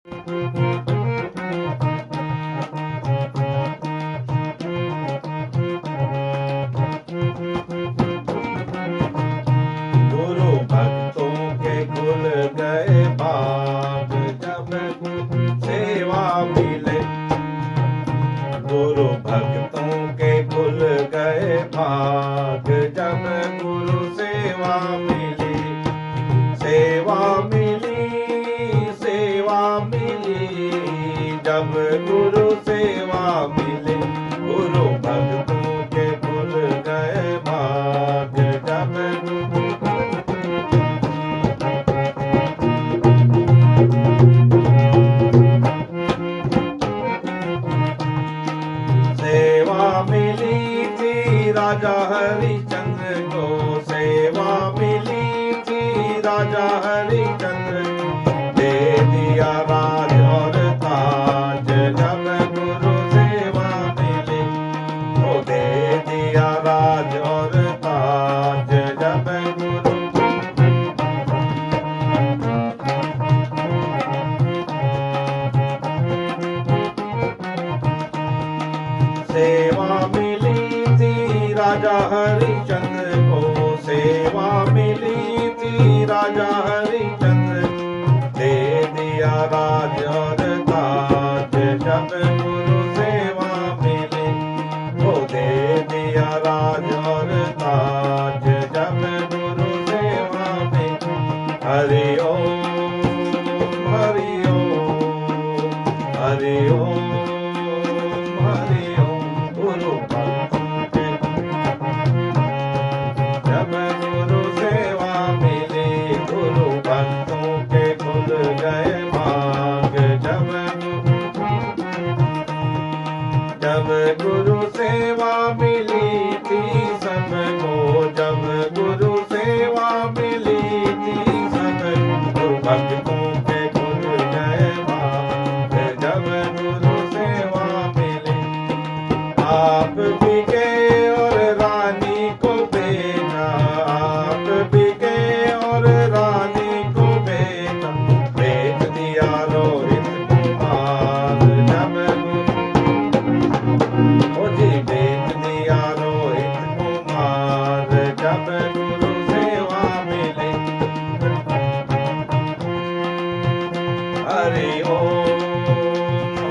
गुरु भक्तों के खुल गए भाग जब सेवा मिले। गुरु भक्तों के खुल गए भाग जब गुरु सेवा मिली। सेवा मिली, सेवा मिली, जब गुरु सेवा मिली। गुरु भक्तों के खुल गए भाग जब सेवा मिली थी राजा हरिचंद्र को। सेवा मिली थी राजा हरिचंद्र को। दे दिया राज और ताज जब गुरु सेवा मिली। ओ दे दिया राज और ताज जब गुरु। सेवा मिली थी राजा हरिचंद्र को। सेवा मिली थी राजा हरिचंद्र। दे दिया राज और ताज जब गुरु सेवा मिली। ओ दे दिया राज और ताज जब गुरु सेवा मिली। हरि ओम, हरि ओम, हरि ओम, हरि ओम। गुरु भक्तों के जब गुरु सेवा मिली। गुरु भक्तों के खुल गए भाग जब गुरु सेवा मिली थी सबको। जब गुरु सेवा मिली थी सबको। भक्तों के खुल गए भाग जब गुरु सेवा मिली। आप भी गए और रानी को भेजा। आप भी गए और रानी को भेजा। भेज दिया रोहित कुमार जब ओ जी भेज दिया रोहित कुमार जब गुरु सेवा मिली। हरि ओम,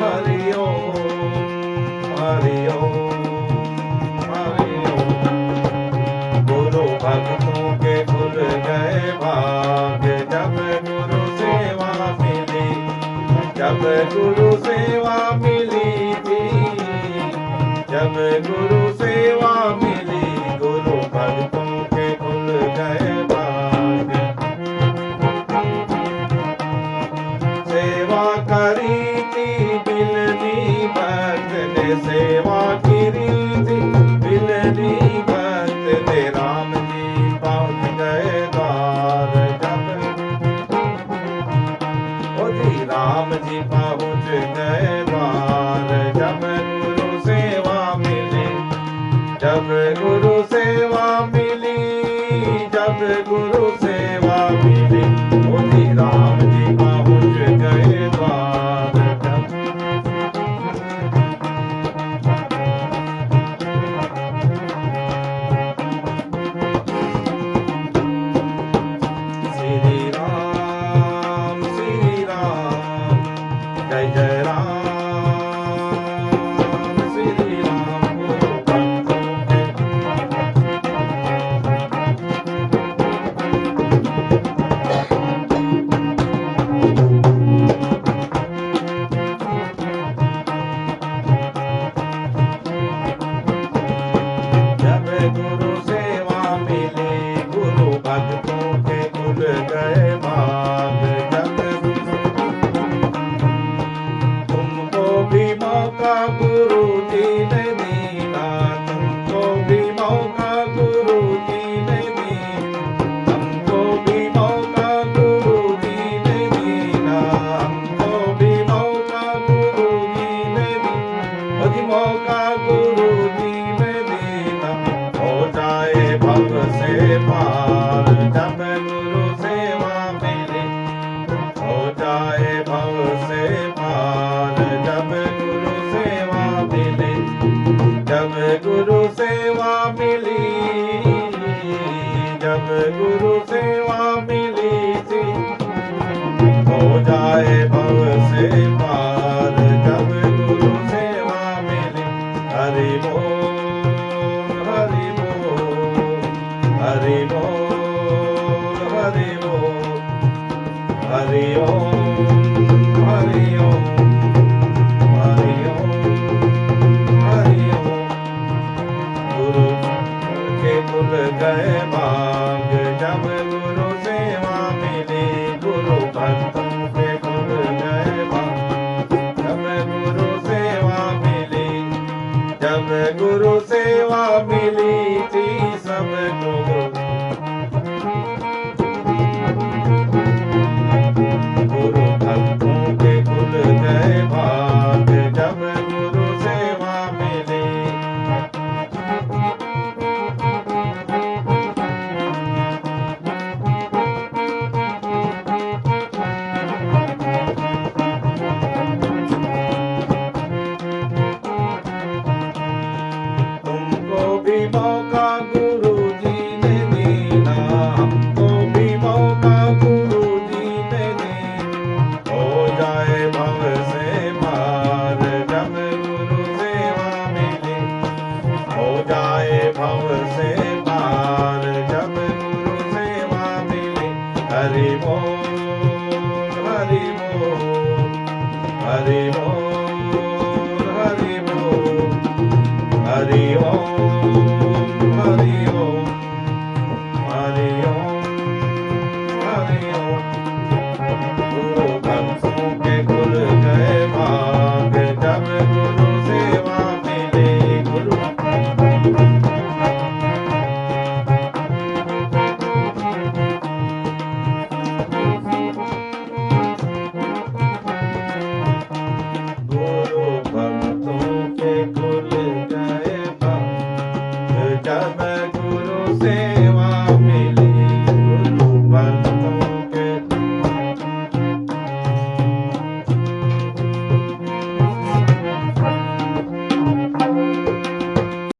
हरि ओम, हरि ओम, हरि ओम। गुरु भक्तों के खुल गए भाग जब गुरु सेवा मिली। जब गुरु सेवा मिली थी। जब गुरु सेवा मिली। गुरु भक्तों के खुल गए भाग। सेवा करी थी बिलनी भक्त ने। सेवा करी थी बिलनी भक्त ने। राम जी पहुँच गए द्वार जब। ओ जी राम जी पहुँच गए द्वार जब गुरु सेवा मिली। जब गुरु सेवा मिली। जब गुरु सेवा मिली। ओ जी राम जी पहुँच गए द्वार जब। श्री राम, श्री राम, जय जय राम, श्री राम। गुरु भक्तों के जब गुरु सेवा मिली। गुरु भक्तों के खुल गए भाग जब हरि बोल हरि बोल हरि ओम हरि